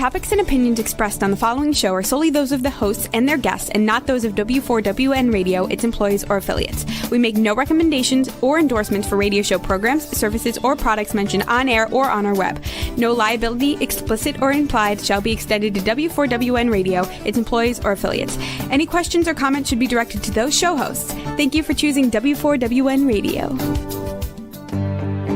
topics and opinions expressed on the following show are solely those of the hosts and their guests and not those of W4WN Radio, its employees, or affiliates. We make no recommendations or endorsements for radio show programs, services, or products mentioned on air or on our web. No liability, explicit or implied, shall be extended to W4WN Radio, its employees, or affiliates. Any questions or comments should be directed to those show hosts. Thank you for choosing W4WN Radio.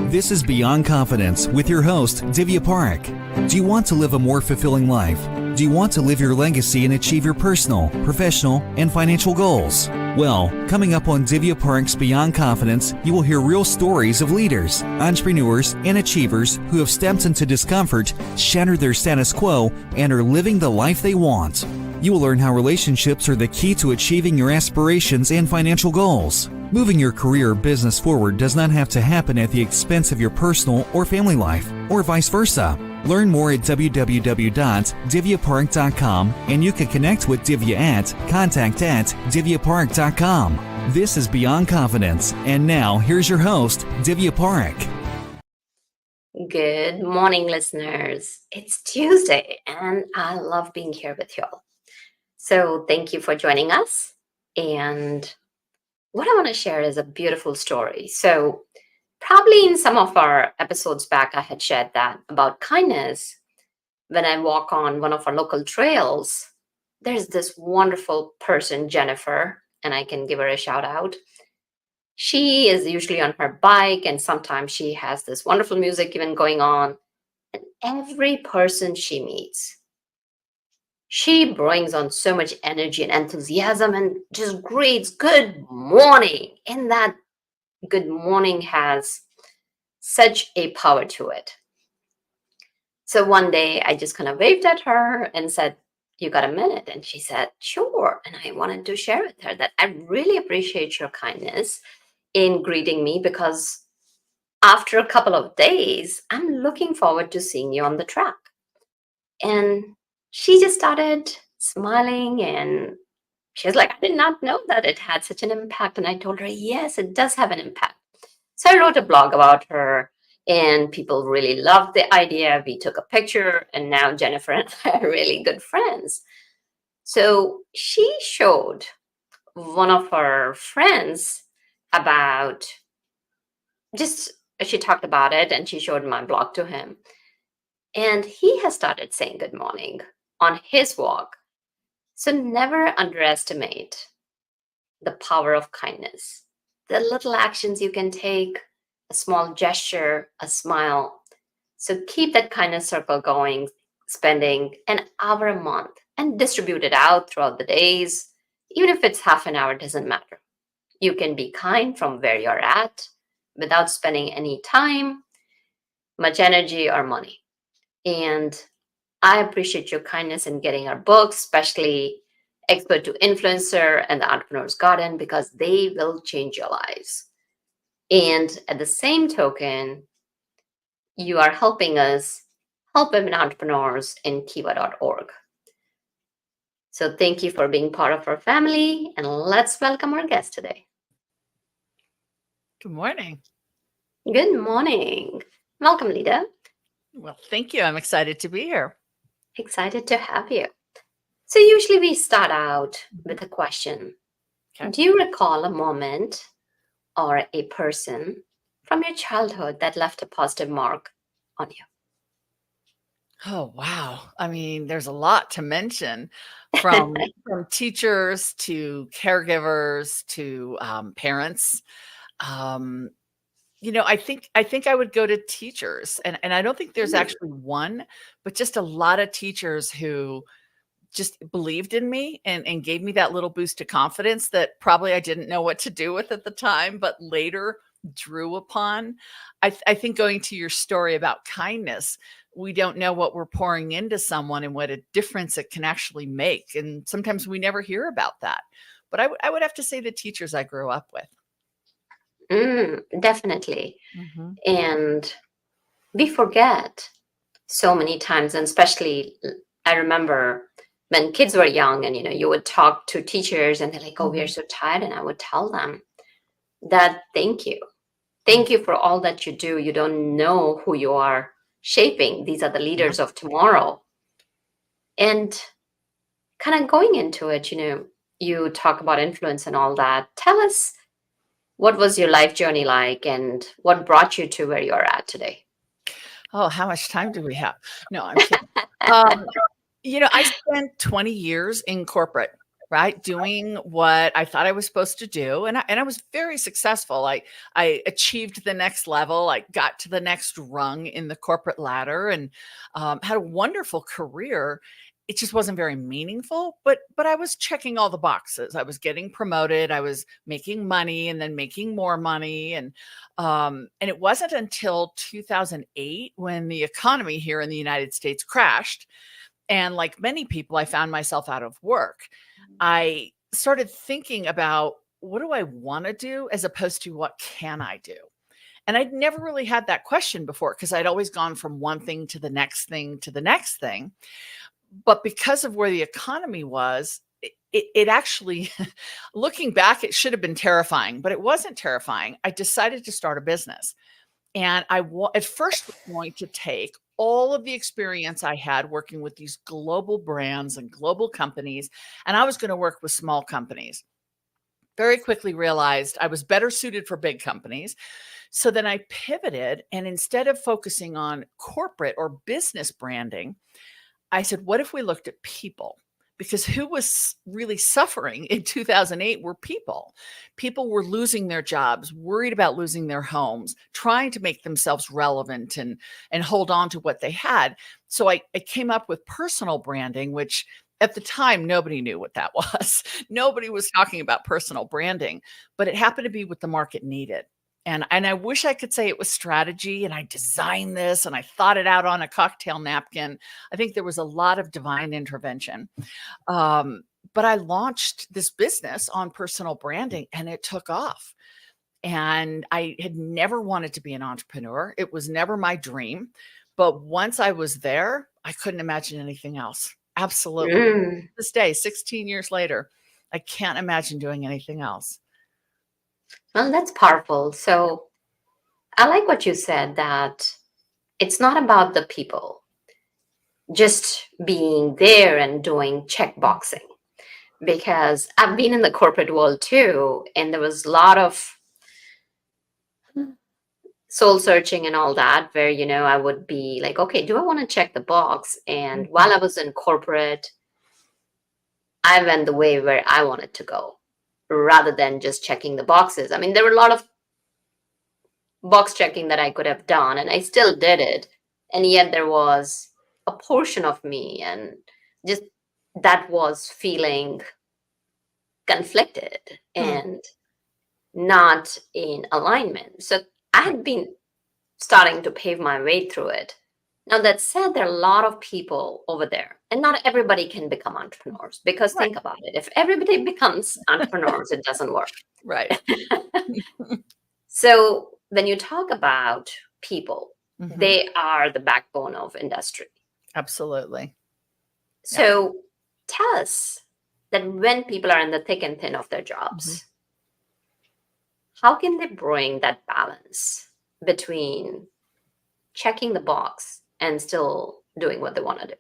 This is Beyond Confidence with your host, Divya Parekh. Do you want to live a more fulfilling life? Do you want to live your legacy and achieve your personal, professional, and financial goals? Well, coming up on Divya Parekh's Beyond Confidence, you will hear real stories of leaders, entrepreneurs, and achievers who have stepped into discomfort, shattered their status quo, and are living the life they want. You will learn how relationships are the key to achieving your aspirations and financial goals. Moving your career or business forward does not have to happen at the expense of your personal or family life, or vice versa. Learn more at www.divyaparekh.com, and you can connect with Divya at contact@divyaparekh.com. This is Beyond Confidence, and now here's your host, Divya Parekh. Good morning, listeners. It's Tuesday, and I love being here with y'all. So thank you for joining us. And what I want to share is a beautiful story. So probably in some of our episodes back, I had shared that about kindness. When I walk on one of our local trails, there's this wonderful person, Jennifer, and I can give her a shout out. She is usually on her bike, and sometimes she has this wonderful music even going on. And every person she meets, she brings on so much energy and enthusiasm and just greets good morning. And that good morning has such a power to it. So one day I just kind of waved at her and said, "You got a minute?" And she said, "Sure." And I wanted to share with her that I really appreciate your kindness in greeting me, because after a couple of days, I'm looking forward to seeing you on the track. And she just started smiling, and she was like, "I did not know that it had such an impact." And I told her, yes, it does have an impact. So I wrote a blog about her, and people really loved the idea. We took a picture, and now Jennifer and I are really good friends. So she showed one of her friends about she talked about it, and she showed my blog to him. And he has started saying good morning on his walk. So never underestimate the power of kindness. The little actions you can take, a small gesture, a smile. So keep that kindness circle going, spending an hour a month and distribute it out throughout the days. Even if it's half an hour, it doesn't matter. You can be kind from where you're at without spending any time, much energy, or money. And I appreciate your kindness in getting our books, especially Expert to Influencer and the Entrepreneur's Garden, because they will change your lives. And at the same token, you are helping us help women entrepreneurs in kiva.org. So thank you for being part of our family, and let's welcome our guest today. Good morning. Good morning. Welcome, Lida. Well, thank you. I'm excited to be here. Excited to have you. So usually we start out with a question. Okay. Do you recall a moment or a person from your childhood that left a positive mark on you? Oh, wow. I mean, there's a lot to mention, from teachers to caregivers to parents. I think I would go to teachers, and I don't think there's actually one, but just a lot of teachers who just believed in me and gave me that little boost of confidence that probably I didn't know what to do with at the time, but later drew upon. I think, going to your story about kindness, we don't know what we're pouring into someone and what a difference it can actually make. And sometimes we never hear about that. But I would have to say the teachers I grew up with. Definitely. Mm-hmm. And we forget so many times, and especially I remember when kids were young, and you would talk to teachers and they're like, "Oh, we are so tired." And I would tell them that thank you for all that you do. You don't know who you are shaping. These are the leaders of tomorrow. And kind of going into it, you talk about influence and all that. Tell us, what was your life journey like and what brought you to where you're at today? Oh, how much time do we have? No, I'm kidding. Um, I spent 20 years in corporate, right? Doing what I thought I was supposed to do. And I was very successful. I achieved the next level. I got to the next rung in the corporate ladder and had a wonderful career. It just wasn't very meaningful, but I was checking all the boxes. I was getting promoted. I was making money and then making more money. And it wasn't until 2008 when the economy here in the United States crashed. And like many people, I found myself out of work. I started thinking about, what do I want to do as opposed to what can I do? And I'd never really had that question before because I'd always gone from one thing to the next thing to the next thing. But because of where the economy was, it actually, looking back, it should have been terrifying, but it wasn't terrifying. I decided to start a business. And at first was going to take all of the experience I had working with these global brands and global companies, and I was going to work with small companies. Very quickly realized I was better suited for big companies. So then I pivoted, and instead of focusing on corporate or business branding, I said, what if we looked at people? Because who was really suffering in 2008 were people. People were losing their jobs, worried about losing their homes, trying to make themselves relevant and hold on to what they had. So I came up with personal branding, which at the time, nobody knew what that was. Nobody was talking about personal branding, but it happened to be what the market needed. And I wish I could say it was strategy and I designed this and I thought it out on a cocktail napkin. I think there was a lot of divine intervention. But I launched this business on personal branding and it took off. And I had never wanted to be an entrepreneur. It was never my dream. But once I was there, I couldn't imagine anything else. Absolutely. Mm. This day, 16 years later, I can't imagine doing anything else. Well, that's powerful. So I like what you said, that it's not about the people just being there and doing check boxing, because I've been in the corporate world too, and there was a lot of soul searching and all that, where, I would be like, okay, do I want to check the box? And while I was in corporate, I went the way where I wanted to go rather than just checking the boxes. I mean, there were a lot of box checking that I could have done, and I still did it. And yet there was a portion of me and just that was feeling conflicted and not in alignment. So I had been starting to pave my way through it. Now, that said, there are a lot of people over there, and not everybody can become entrepreneurs, because think about it. If everybody becomes entrepreneurs, it doesn't work. Right. So when you talk about people, they are the backbone of industry. Absolutely. So tell us that when people are in the thick and thin of their jobs, how can they bring that balance between checking the box and still doing what they want to do?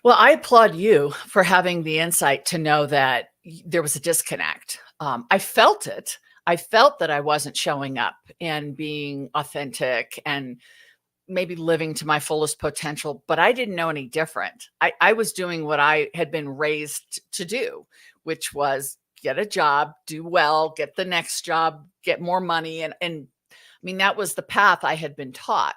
Well, I applaud you for having the insight to know that there was a disconnect. I felt it. I felt that I wasn't showing up and being authentic and maybe living to my fullest potential, but I didn't know any different. I was doing what I had been raised to do, which was get a job, do well, get the next job, get more money. And I mean, that was the path I had been taught.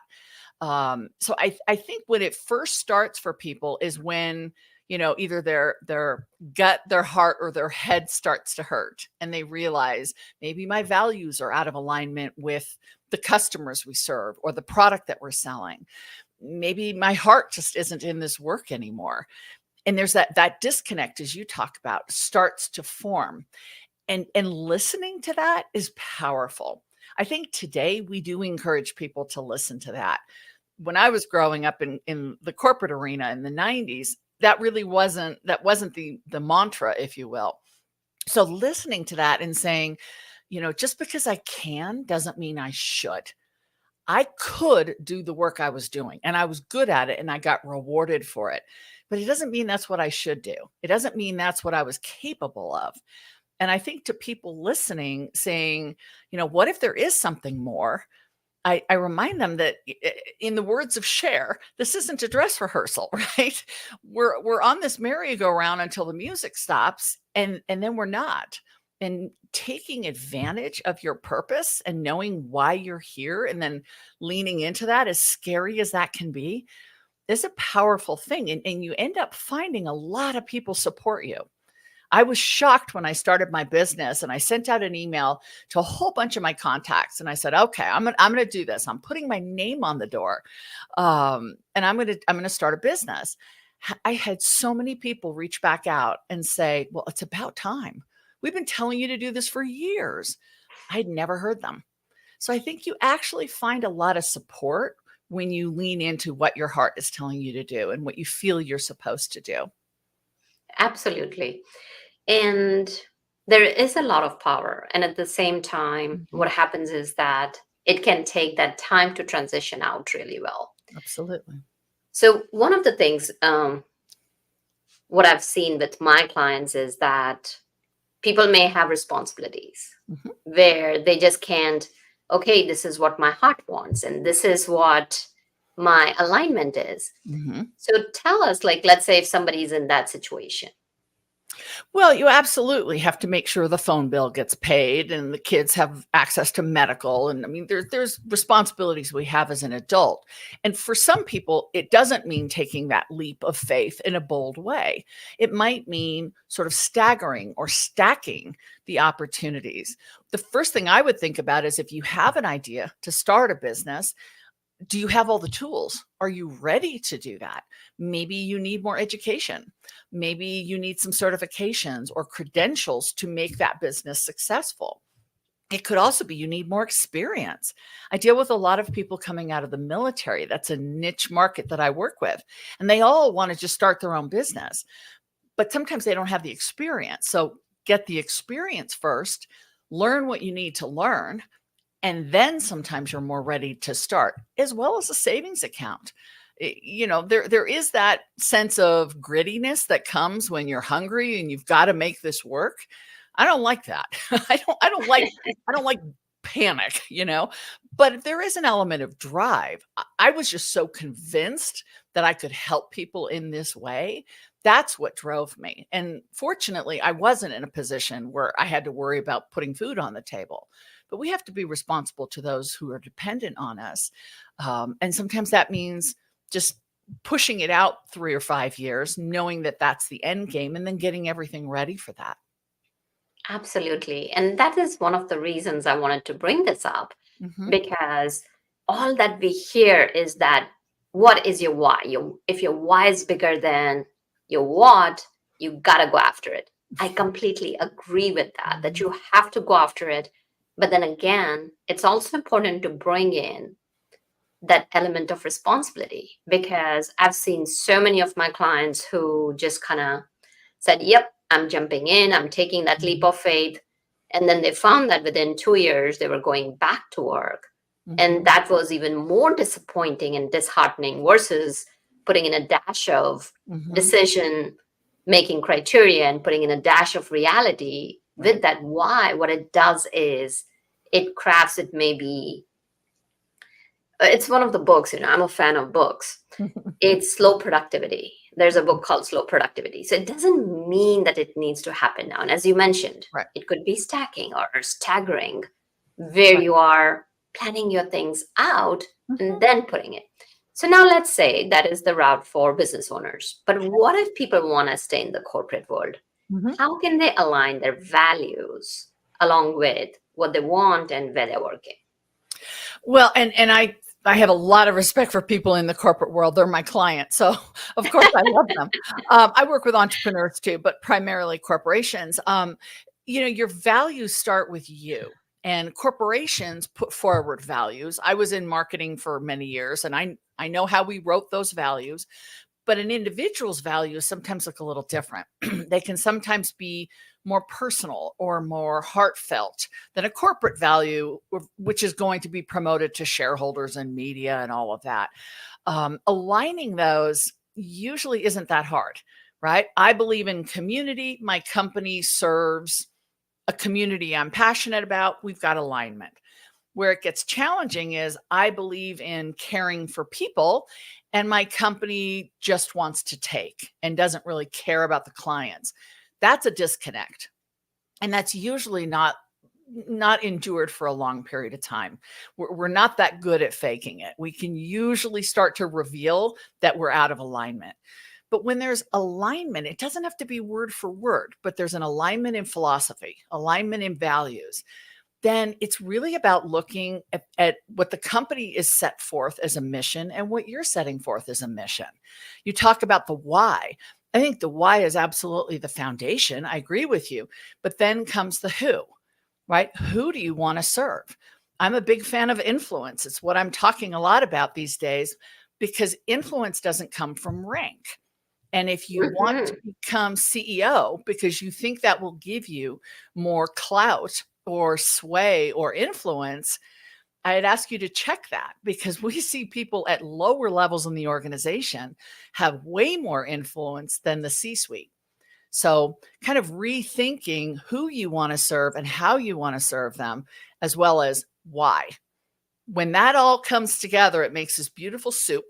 So I think when it first starts for people is when, either their gut, their heart, or their head starts to hurt and they realize maybe my values are out of alignment with the customers we serve or the product that we're selling. Maybe my heart just isn't in this work anymore. And there's that disconnect, as you talk about, starts to form. And listening to that is powerful. I think today we do encourage people to listen to that. When I was growing up in the corporate arena in the 90s, that really wasn't the mantra, if you will. So listening to that and saying, just because I can doesn't mean I should. I could do the work I was doing and I was good at it and I got rewarded for it. But it doesn't mean that's what I should do. It doesn't mean that's what I was capable of. And I think to people listening, saying, what if there is something more? I remind them that in the words of Cher, this isn't a dress rehearsal, right? We're on this merry-go-round until the music stops, and then we're not. And taking advantage of your purpose and knowing why you're here and then leaning into that, as scary as that can be, is a powerful thing. And you end up finding a lot of people support you. I was shocked when I started my business and I sent out an email to a whole bunch of my contacts. And I said, okay, I'm going to do this. I'm putting my name on the door. And I'm going to start a business. I had so many people reach back out and say, well, it's about time. We've been telling you to do this for years. I'd never heard them. So I think you actually find a lot of support when you lean into what your heart is telling you to do and what you feel you're supposed to do. Absolutely. And there is a lot of power. And at the same time, what happens is that it can take that time to transition out really well. Absolutely. So one of the things, what I've seen with my clients is that people may have responsibilities where they just can't, okay, this is what my heart wants, and this is what my alignment is. So tell us, let's say if somebody's in that situation. Well, you absolutely have to make sure the phone bill gets paid and the kids have access to medical. And I mean, there's responsibilities we have as an adult. And for some people, it doesn't mean taking that leap of faith in a bold way. It might mean sort of staggering or stacking the opportunities. The first thing I would think about is if you have an idea to start a business, do you have all the tools? Are you ready to do that? Maybe you need more education. Maybe you need some certifications or credentials to make that business successful. It could also be you need more experience. I deal with a lot of people coming out of the military. That's a niche market that I work with. And they all want to just start their own business. But sometimes they don't have the experience. So get the experience first, learn what you need to learn, and then sometimes you're more ready to start, as well as a savings account. There is that sense of grittiness that comes when you're hungry and you've got to make this work. I don't like that. I don't like panic, but there is an element of drive. I was just so convinced that I could help people in this way. That's what drove me. And fortunately, I wasn't in a position where I had to worry about putting food on the table. But we have to be responsible to those who are dependent on us. And sometimes that means just pushing it out 3 or 5 years, knowing that that's the end game, and then getting everything ready for that. Absolutely. And that is one of the reasons I wanted to bring this up, because all that we hear is that, what is your why? If your why is bigger than your what, you got to go after it. I completely agree with that you have to go after it. But then again, it's also important to bring in that element of responsibility, because I've seen so many of my clients who just kind of said, yep, I'm jumping in, I'm taking that leap of faith. And then they found that within 2 years, they were going back to work. And that was even more disappointing and disheartening versus putting in a dash of decision-making criteria and putting in a dash of reality with that why. What it does is it crafts it. Maybe it's one of the books, I'm a fan of books. It's slow productivity. There's a book called Slow Productivity. So it doesn't mean that it needs to happen now. And as you mentioned, it could be stacking or staggering, where you are planning your things out and then putting it. So now let's say that is the route for business owners. But what if people want to stay in the corporate world? How can they align their values along with what they want and where they're working? Well, and I have a lot of respect for people in the corporate world. They're my clients. So of course I love them. I work with entrepreneurs too, but primarily corporations. Your values start with you, and corporations put forward values. I was in marketing for many years, and I know how we wrote those values. But an individual's values sometimes look a little different. They can sometimes be more personal or more heartfelt than a corporate value, which is going to be promoted to shareholders and media and all of that. Aligning those usually isn't that hard, right? I believe in community. My company serves a community I'm passionate about. We've got alignment. Where it gets challenging is I believe in caring for people, and my company just wants to take and doesn't really care about the clients. That's a disconnect. And that's usually not endured for a long period of time. We're not that good at faking it. We can usually start to reveal that we're out of alignment. But when there's alignment, it doesn't have to be word for word, but there's an alignment in philosophy, alignment in values. Then it's really about looking at what the company is set forth as a mission and what you're setting forth as a mission. You talk about the why. I think the why is absolutely the foundation. I agree with you. But then comes the who, right? Who do you want to serve? I'm a big fan of influence. It's what I'm talking a lot about these days, because influence doesn't come from rank. And if you want to become CEO because you think that will give you more clout or sway or influence, I'd ask you to check that, because we see people at lower levels in the organization have way more influence than the C-suite. So kind of rethinking who you want to serve and how you want to serve them, as well as why. When that all comes together, it makes this beautiful soup.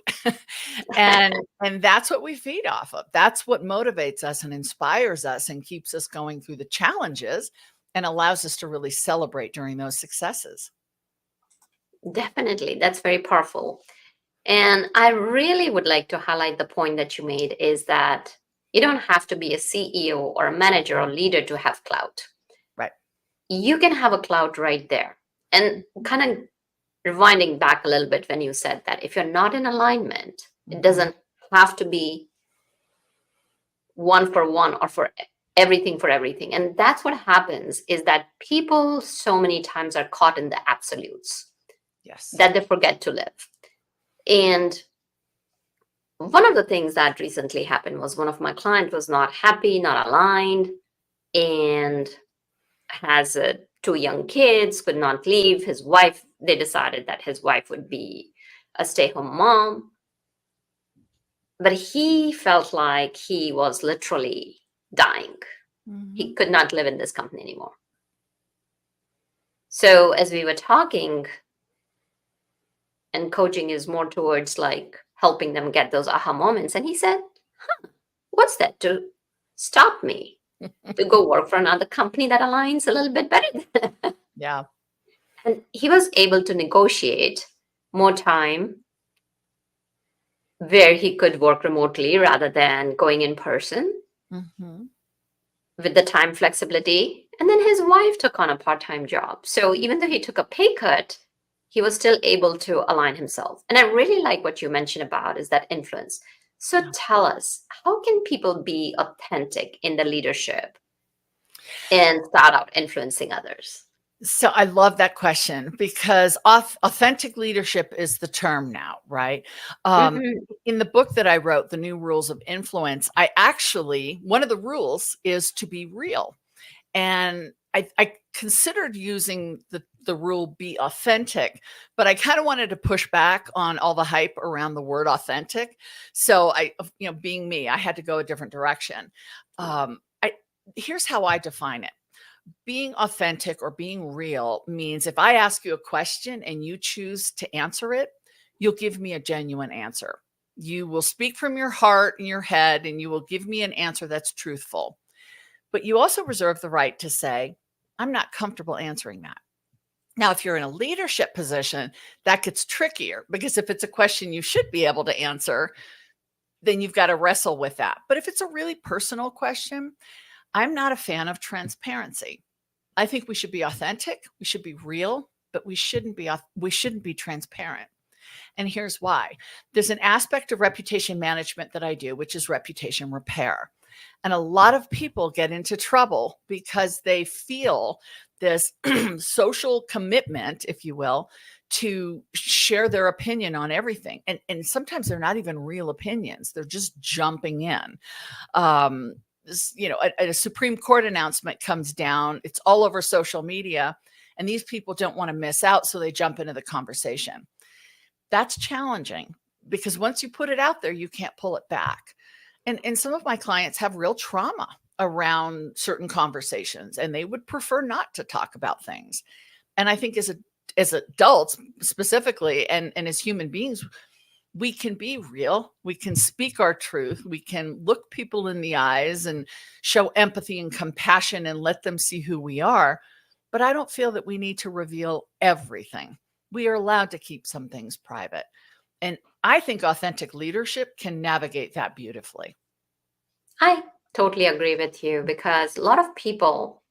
and that's what we feed off of. That's what motivates us and inspires us and keeps us going through the challenges and allows us to really celebrate during those successes. Definitely. That's very powerful. And I really would like to highlight the point that you made, is that you don't have to be a CEO or a manager or leader to have clout. Right. You can have a clout right there. And kind of rewinding back a little bit when you said that if you're not in alignment, it doesn't have to be one for one or for everything. And that's what happens, is that people so many times are caught in the absolutes. Yes. That they forget to live. And one of the things that recently happened was one of my clients was not happy, not aligned, and has 2 young kids, could not leave. His wife, they decided that his wife would be a stay-home mom. But he felt like he was literally dying. He could not live in this company anymore. So as we were talking, and coaching is more towards like helping them get those aha moments. And he said, what's that to stop me to go work for another company that aligns a little bit better? Yeah. And he was able to negotiate more time where he could work remotely rather than going in person, with the time flexibility. And then his wife took on a part-time job. So even though he took a pay cut, he was still able to align himself. And I really like what you mentioned about is that influence. So tell us, how can people be authentic in the leadership and start out influencing others? So I love that question, because authentic leadership is the term now, right? In the book that I wrote, The New Rules of Influence, one of the rules is to be real. And I considered using the rule be authentic, but I kind of wanted to push back on all the hype around the word authentic. So being me, I had to go a different direction. Here's how I define it. Being authentic or being real means if I ask you a question and you choose to answer it, you'll give me a genuine answer. You will speak from your heart and your head, and you will give me an answer that's truthful. But you also reserve the right to say, I'm not comfortable answering that. Now, if you're in a leadership position, that gets trickier, because if it's a question you should be able to answer, then you've got to wrestle with that. But if it's a really personal question, I'm not a fan of transparency. I think we should be authentic, we should be real, but we shouldn't be transparent. And here's why. There's an aspect of reputation management that I do, which is reputation repair. And a lot of people get into trouble because they feel this social commitment, if you will, to share their opinion on everything. And sometimes they're not even real opinions. They're just jumping in. A Supreme Court announcement comes down, it's all over social media, and these people don't want to miss out, so they jump into the conversation. That's challenging because once you put it out there, you can't pull it back. And some of my clients have real trauma around certain conversations, and they would prefer not to talk about things. And I think as adults specifically, and as human beings, we can be real. We can speak our truth. We can look people in the eyes and show empathy and compassion and let them see who we are. But I don't feel that we need to reveal everything. We are allowed to keep some things private. And I think authentic leadership can navigate that beautifully. I totally agree with you, because a lot of people,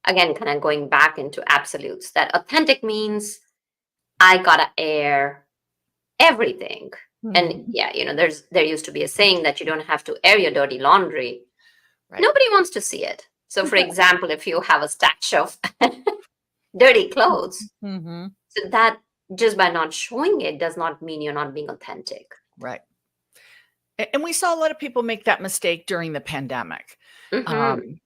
again, kind of going back into absolutes, that authentic means I gotta air everything. Mm-hmm. And yeah, there used to be a saying that you don't have to air your dirty laundry. Right. Nobody wants to see it. So for example, if you have a stash of dirty clothes, mm-hmm. so that just by not showing it does not mean you're not being authentic. Right. And we saw a lot of people make that mistake during the pandemic. Mm-hmm.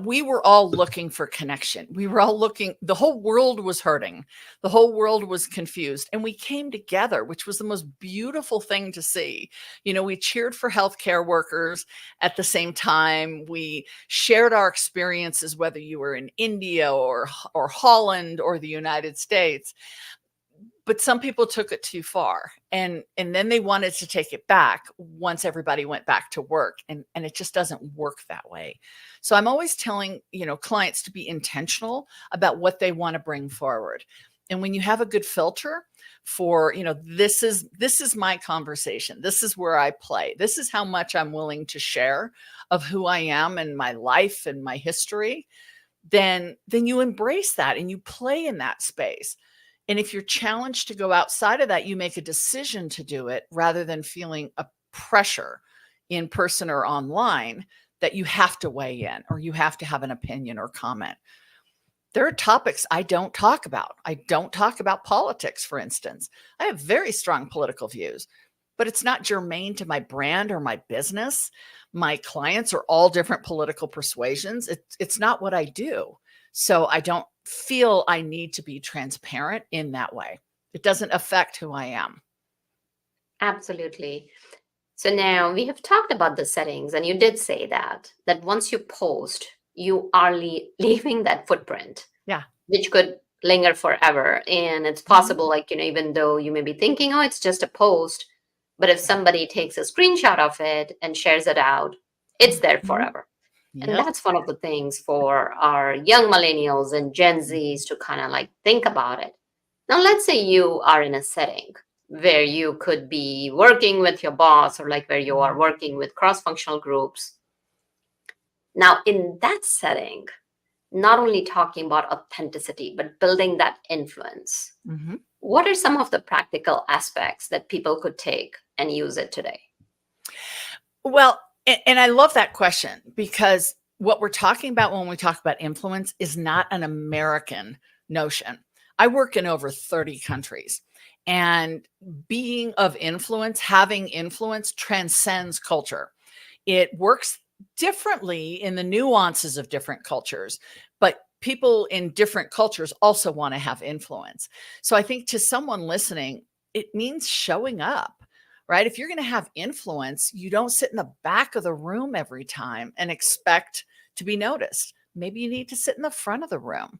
We were all looking for connection. We were all looking, the whole world was hurting. The whole world was confused. And we came together, which was the most beautiful thing to see. We cheered for healthcare workers at the same time. We shared our experiences, whether you were in India or Holland or the United States. But some people took it too far, and then they wanted to take it back once everybody went back to work, and it just doesn't work that way. So I'm always telling, clients to be intentional about what they want to bring forward. And when you have a good filter for, this is my conversation, this is where I play, this is how much I'm willing to share of who I am and my life and my history, then you embrace that and you play in that space. And if you're challenged to go outside of that, you make a decision to do it rather than feeling a pressure in person or online that you have to weigh in or you have to have an opinion or comment. There are topics I don't talk about. I don't talk about politics, for instance. I have very strong political views, but it's not germane to my brand or my business. My clients are all different political persuasions. It's not what I do. So I don't feel I need to be transparent in that way. It doesn't affect who I am. Absolutely. So now we have talked about the settings, and you did say that once you post, you are leaving that footprint. Yeah. Which could linger forever. And it's possible, even though you may be thinking, oh, it's just a post, but if somebody takes a screenshot of it and shares it out, it's there forever. Yep. And that's one of the things for our young millennials and Gen Zs to kind of think about it. Now, let's say you are in a setting where you could be working with your boss, or where you are working with cross-functional groups. Now, in that setting, not only talking about authenticity, but building that influence. Mm-hmm. What are some of the practical aspects that people could take and use it today? Well, and I love that question, because what we're talking about when we talk about influence is not an American notion. I work in over 30 countries, and being of influence, having influence, transcends culture. It works differently in the nuances of different cultures, but people in different cultures also want to have influence. So I think to someone listening, it means showing up. Right? If you're going to have influence, you don't sit in the back of the room every time and expect to be noticed. Maybe you need to sit in the front of the room.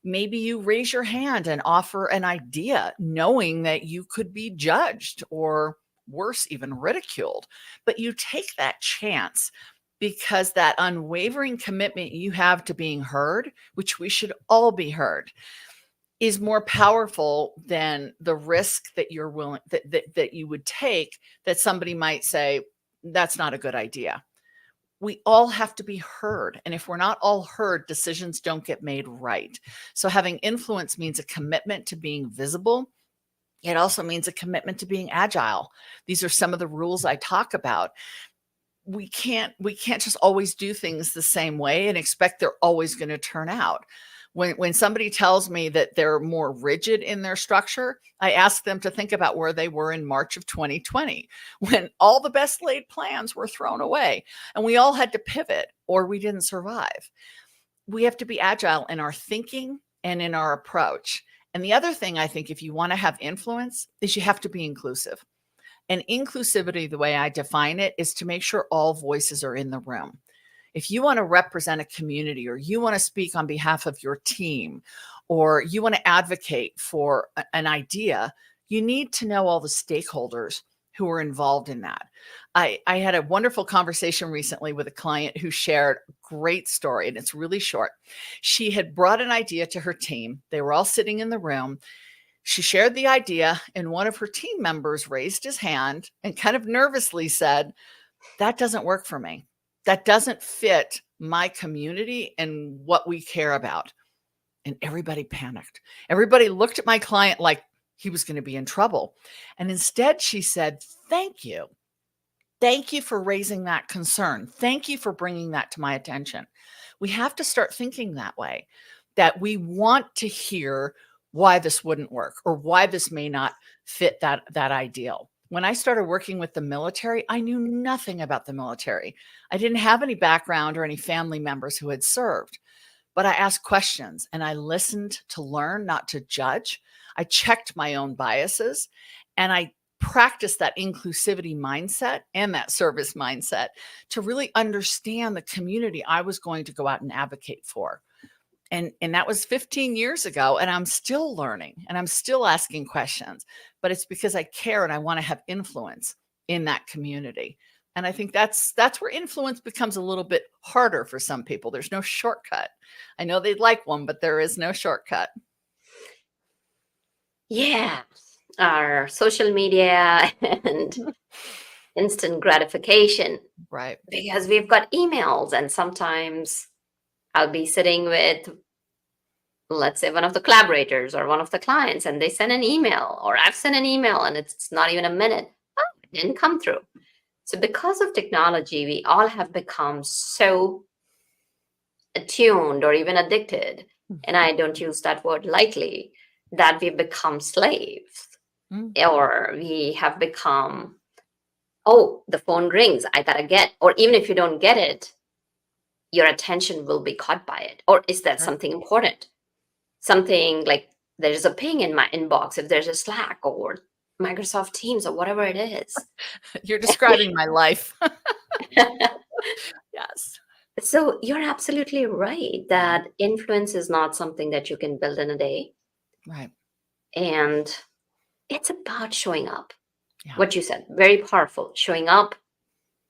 Maybe you raise your hand and offer an idea, knowing that you could be judged or worse, even ridiculed. But you take that chance because that unwavering commitment you have to being heard, which we should all be heard, is more powerful than the risk that you're willing that you would take, that somebody might say, that's not a good idea. We all have to be heard. And if we're not all heard, decisions don't get made right. So having influence means a commitment to being visible. It also means a commitment to being agile. These are some of the rules I talk about. We can't just always do things the same way and expect they're always going to turn out. When somebody tells me that they're more rigid in their structure, I ask them to think about where they were in March of 2020, when all the best laid plans were thrown away and we all had to pivot or we didn't survive. We have to be agile in our thinking and in our approach. And the other thing I think, if you want to have influence, is you have to be inclusive. And inclusivity, the way I define it, is to make sure all voices are in the room. If you want to represent a community, or you want to speak on behalf of your team, or you want to advocate for an idea, you need to know all the stakeholders who are involved in that. I had a wonderful conversation recently with a client who shared a great story, and it's really short. She had brought an idea to her team. They were all sitting in the room. She shared the idea, and one of her team members raised his hand and kind of nervously said, "That doesn't work for me. That doesn't fit my community and what we care about." And everybody panicked. Everybody looked at my client like he was going to be in trouble. And instead, she said, "Thank you. Thank you for raising that concern. Thank you for bringing that to my attention." We have to start thinking that way, that we want to hear why this wouldn't work or why this may not fit that ideal. When I started working with the military, I knew nothing about the military. I didn't have any background or any family members who had served, but I asked questions and I listened to learn, not to judge. I checked my own biases, and I practiced that inclusivity mindset and that service mindset to really understand the community I was going to go out and advocate for. And that was 15 years ago, and I'm still learning and I'm still asking questions, but it's because I care and I want to have influence in that community. And I think that's where influence becomes a little bit harder for some people. There's no shortcut. I know they'd like one, but there is no shortcut. Yeah, our social media and instant gratification, Right. because we've got emails, and sometimes I'll be sitting with, let's say, one of the collaborators or one of the clients, and they send an email, or I've sent an email, and it's not even a minute. Oh, it didn't come through. So because of technology, we all have become so attuned or even addicted, and I don't use that word lightly, that we've become slaves. Or we have become, oh, the phone rings, I gotta get, or even if you don't get it, your attention will be caught by it. Or is that something important? Something like there's a ping in my inbox, if there's a Slack or Microsoft Teams or whatever it is. You're describing my life. Yes. So you're absolutely right that influence is not something that you can build in a day. Right. And it's about showing up. Yeah. What you said, very powerful, showing up,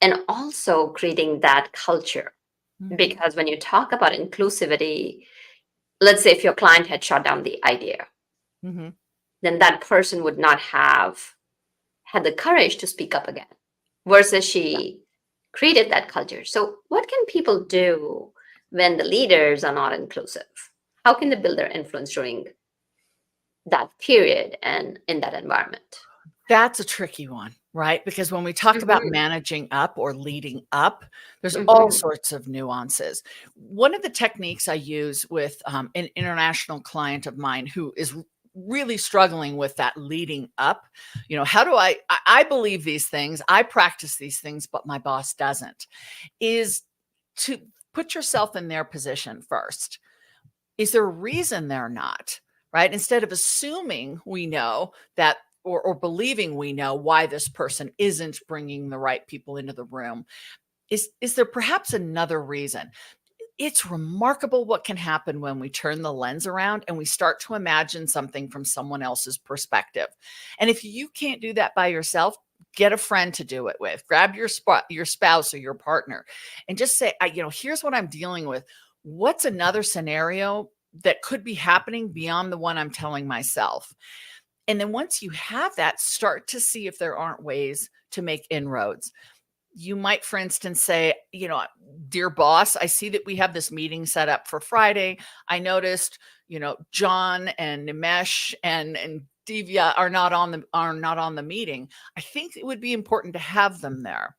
and also creating that culture. Because when you talk about inclusivity, let's say if your client had shot down the idea, then that person would not have had the courage to speak up again, versus she created that culture. So what can people do when the leaders are not inclusive? How can they build their influence during that period and in that environment? That's a tricky one, right? Because when we talk about managing up or leading up, there's all sorts of nuances. One of the techniques I use with an international client of mine who is really struggling with that leading up, how do I believe these things, I practice these things, but my boss doesn't, is to put yourself in their position first. Is there a reason they're not, right? Instead of assuming we know that, or believing we know why this person isn't bringing the right people into the room, is there perhaps another reason? It's remarkable what can happen when we turn the lens around and we start to imagine something from someone else's perspective. And if you can't do that by yourself, get a friend to do it with. Grab your spouse or your partner and just say, here's what I'm dealing with. What's another scenario that could be happening beyond the one I'm telling myself? And then once you have that, start to see if there aren't ways to make inroads. You might, for instance, say, dear boss, I see that we have this meeting set up for Friday. I noticed, John and Nimesh and Divya are not on the meeting. I think it would be important to have them there.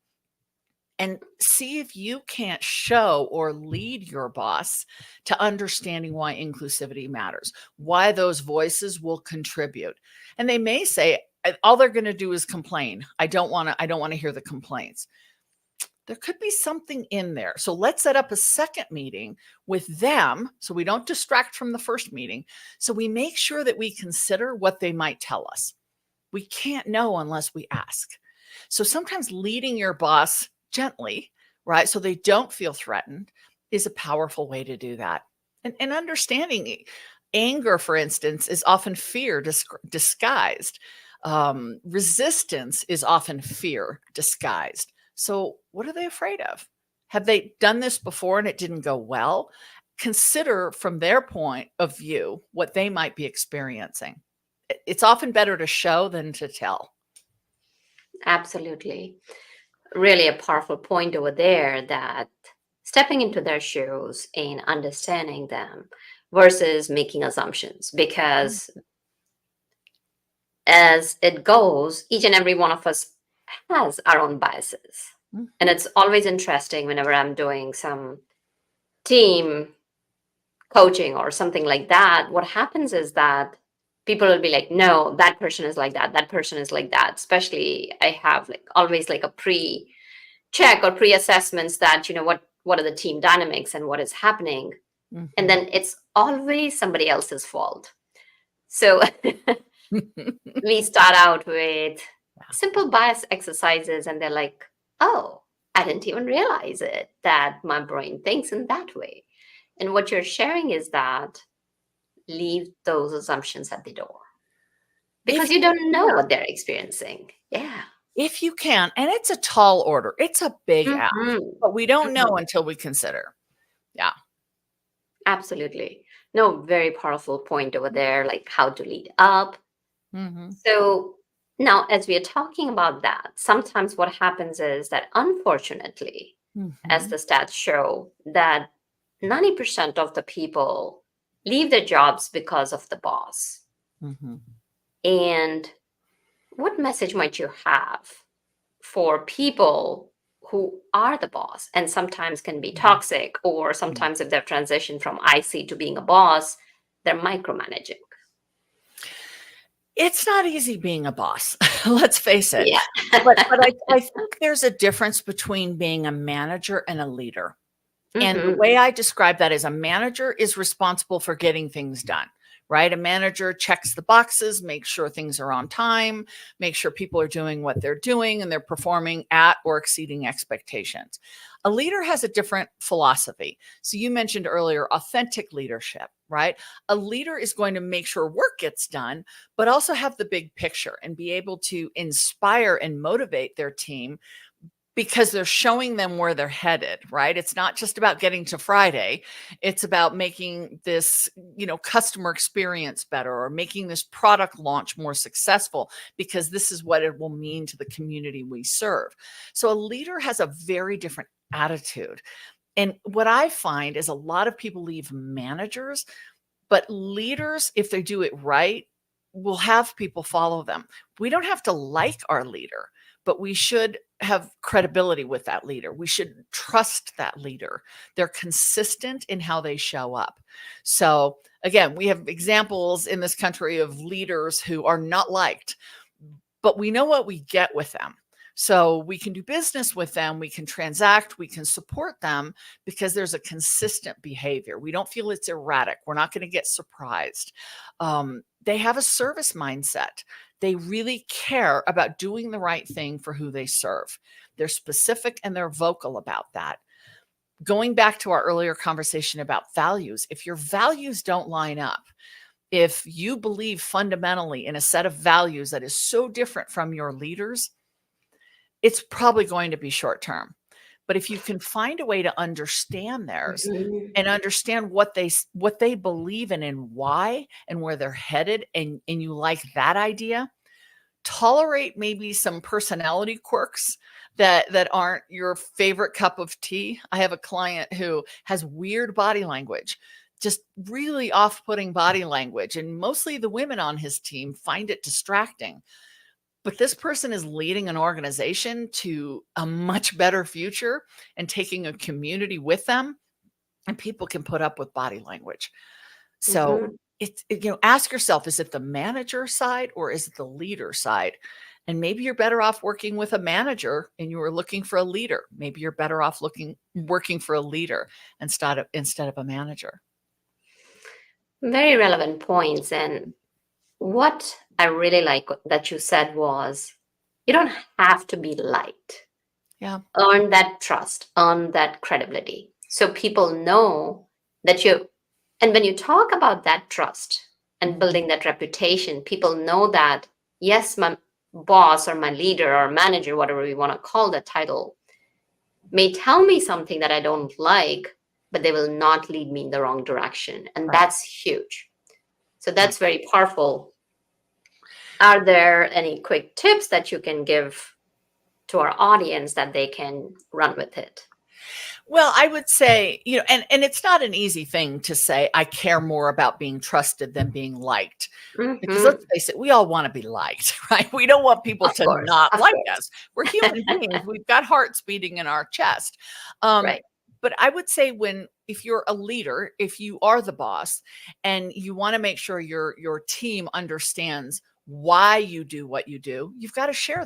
and see if you can't show or lead your boss to understanding why inclusivity matters, why those voices will contribute. And they may say, all they're going to do is complain. I don't want to hear the complaints. There could be something in there. So let's set up a second meeting with them so we don't distract from the first meeting. So we make sure that we consider what they might tell us. We can't know unless we ask. So sometimes leading your boss gently, right, so they don't feel threatened, is a powerful way to do that. And understanding anger, for instance, is often fear disguised. Resistance is often fear disguised. So what are they afraid of? Have they done this before and it didn't go well? Consider from their point of view what they might be experiencing. It's often better to show than to tell. Absolutely. Really a powerful point over there, that stepping into their shoes and understanding them versus making assumptions, because as it goes, each and every one of us has our own biases. And it's always interesting whenever I'm doing some team coaching or something like that, what happens is that people will be like, no, that person is like that. That person is like that. Especially I have like always like a pre-check or pre-assessments that, what are the team dynamics and what is happening. And then it's always somebody else's fault. So we start out with simple bias exercises and they're like, oh, I didn't even realize it, that my brain thinks in that way. And what you're sharing is that leave those assumptions at the door, because you don't know what they're experiencing. Yeah. If you can, and it's a tall order, it's a big ask, but we don't know until we consider. Yeah. Absolutely. No, very powerful point over there, like how to lead up. So now, as we are talking about that, sometimes what happens is that unfortunately, as the stats show, that 90% of the people leave their jobs because of the boss. And what message might you have for people who are the boss and sometimes can be toxic, or sometimes if they've transitioned from IC to being a boss, they're micromanaging? It's not easy being a boss. Let's face it. Yeah. but I think there's a difference between being a manager and a leader. And the way I describe that is, a manager is responsible for getting things done, right? A manager checks the boxes, makes sure things are on time, make sure people are doing what they're doing and they're performing at or exceeding expectations. A leader has a different philosophy. So you mentioned earlier, authentic leadership, right? A leader is going to make sure work gets done, but also have the big picture and be able to inspire and motivate their team, because they're showing them where they're headed, right? It's not just about getting to Friday. It's about making this, customer experience better, or making this product launch more successful, because this is what it will mean to the community we serve. So a leader has a very different attitude. And what I find is a lot of people leave managers, but leaders, if they do it right, will have people follow them. We don't have to like our leader, but we should have credibility with that leader. We should trust that leader. They're consistent in how they show up. So again, we have examples in this country of leaders who are not liked, but we know what we get with them. So we can do business with them, we can transact, we can support them, because there's a consistent behavior. We don't feel it's erratic. We're not going to get surprised. They have a service mindset. They really care about doing the right thing for who they serve. They're specific and they're vocal about that. Going back to our earlier conversation about values, if your values don't line up, if you believe fundamentally in a set of values that is so different from your leaders, it's probably going to be short term. But if you can find a way to understand theirs and understand what they believe in and why and where they're headed, and you like that idea, tolerate maybe some personality quirks that aren't your favorite cup of tea. I have a client who has weird body language, just really off-putting body language. And mostly the women on his team find it distracting. but this person is leading an organization to a much better future and taking a community with them, and people can put up with body language. So Mhm. ask yourself, is it the manager side or is it the leader side? And maybe you're better off working with a manager and you are looking for a leader. Maybe you're better off working for a leader instead of a manager. Very relevant points. And what I really like that you said was, you don't have to be liked. Yeah. Earn that trust, earn that credibility. So people know that and when you talk about that trust and building that reputation, people know that, yes, my boss or my leader or manager, whatever we want to call the title, may tell me something that I don't like, but they will not lead me in the wrong direction. And Right. that's huge. So that's very powerful. Are there any quick tips that you can give to our audience that they can run with it? Well, I would say, and it's not an easy thing to say, I care more about being trusted than being liked. Because let's face it, we all want to be liked, right? We don't want people to not like us. We're human beings. We've got hearts beating in our chest. Right. But I would say if you're a leader, if you are the boss and you want to make sure your team understands why you do what you do, you've got to share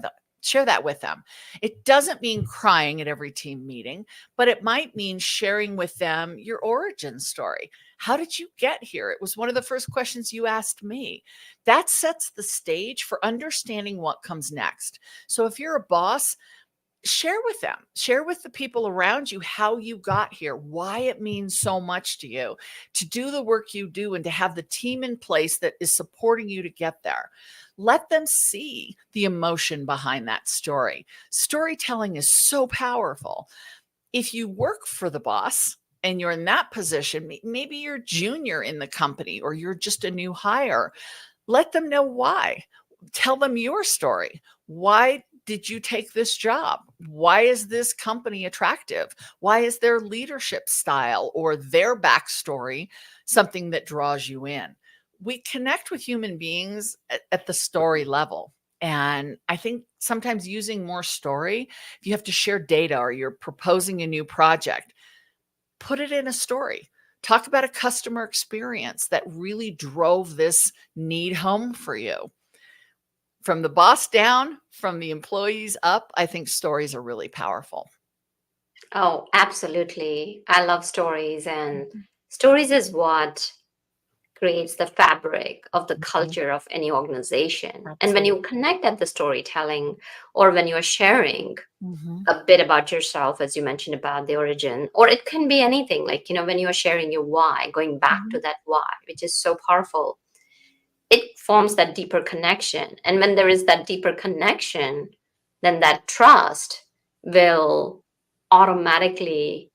that with them. It doesn't mean crying at every team meeting, but it might mean sharing with them your origin story. How did you get here? It was one of the first questions you asked me. That sets the stage for understanding what comes next. So if you're a boss, share with them, share with the people around you how you got here, why it means so much to you to do the work you do and to have the team in place that is supporting you to get there. Let them see the emotion behind that story. Storytelling is so powerful. If you work for the boss and you're in that position, maybe you're junior in the company or you're just a new hire, let them know why. Tell them your story. Why did you take this job? Why is this company attractive? Why is their leadership style or their backstory something that draws you in? We connect with human beings at the story level. And I think sometimes using more story, if you have to share data or you're proposing a new project, put it in a story. Talk about a customer experience that really drove this need home for you. From the boss down, from the employees up, I think stories are really powerful. Oh, absolutely. I love stories, and stories is what creates the fabric of the culture of any organization. And when you connect at the storytelling, or when you're sharing a bit about yourself, as you mentioned about the origin, or it can be anything like, when you're sharing your why, going back to that why, which is so powerful, it forms that deeper connection. And when there is that deeper connection, then that trust will automatically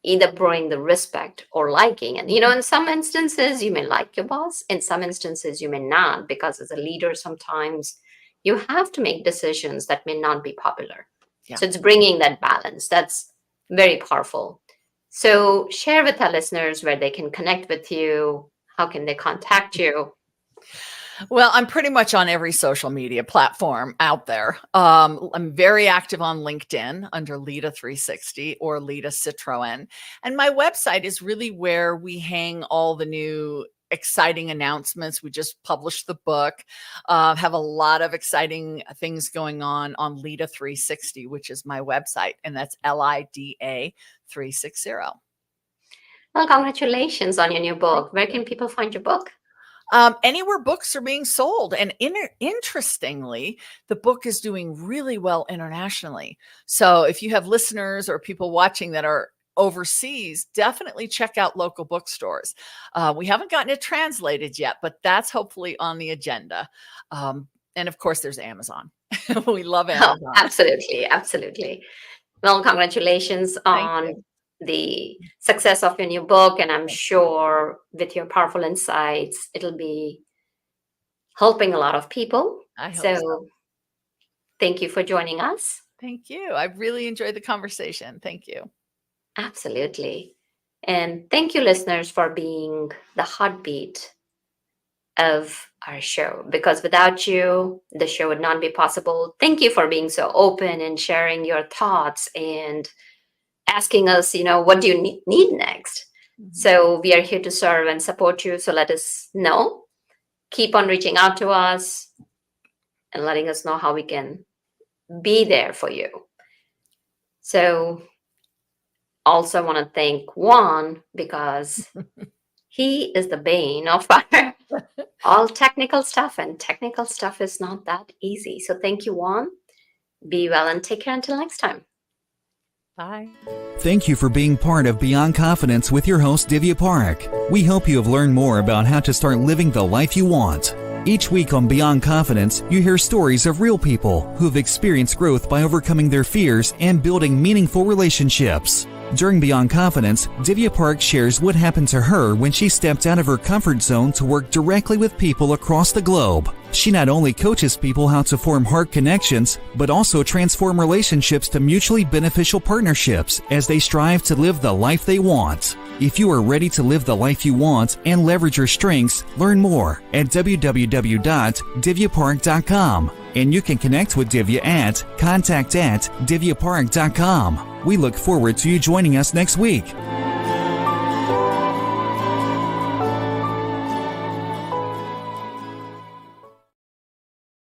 either bring the respect or liking. And, in some instances, you may like your boss. In some instances, you may not, because as a leader, sometimes you have to make decisions that may not be popular. Yeah. So it's bringing that balance. That's very powerful. So share with our listeners where they can connect with you. How can they contact you? Well, I'm pretty much on every social media platform out there. I'm very active on LinkedIn under Lida 360 or Lida Citroen. And my website is really where we hang all the new exciting announcements. We just published the book, have a lot of exciting things going on Lida 360, which is my website. And that's LIDA 360. Well, congratulations on your new book. Where can people find your book? Anywhere books are being sold. And interestingly, the book is doing really well internationally. So if you have listeners or people watching that are overseas, definitely check out local bookstores. We haven't gotten it translated yet, but that's hopefully on the agenda. And of course, there's Amazon. We love Amazon. Oh, absolutely. Absolutely. Well, congratulations on the success of your new book. And I'm sure with your powerful insights, it'll be helping a lot of people. I hope so. Thank you for joining us. Thank you. I really enjoyed the conversation. Thank you. Absolutely. And thank you, listeners, for being the heartbeat of our show, because without you, the show would not be possible. Thank you for being so open and sharing your thoughts and asking us, what do you need next? So we are here to serve and support you. So let us know. Keep on reaching out to us and letting us know how we can be there for you. So also want to thank Juan, because he is the bane of our all technical stuff, and technical stuff is not that easy. So thank you, Juan. Be well and take care until next time. Bye. Thank you for being part of Beyond Confidence with your host, Divya Parekh. We hope you have learned more about how to start living the life you want. Each week on Beyond Confidence, you hear stories of real people who have experienced growth by overcoming their fears and building meaningful relationships. During Beyond Confidence, Divya Parekh shares what happened to her when she stepped out of her comfort zone to work directly with people across the globe. She not only coaches people how to form heart connections, but also transform relationships to mutually beneficial partnerships as they strive to live the life they want. If you are ready to live the life you want and leverage your strengths, learn more at www.divyaparekh.com. And you can connect with Divya at contact@divyaparekh.com. We look forward to you joining us next week.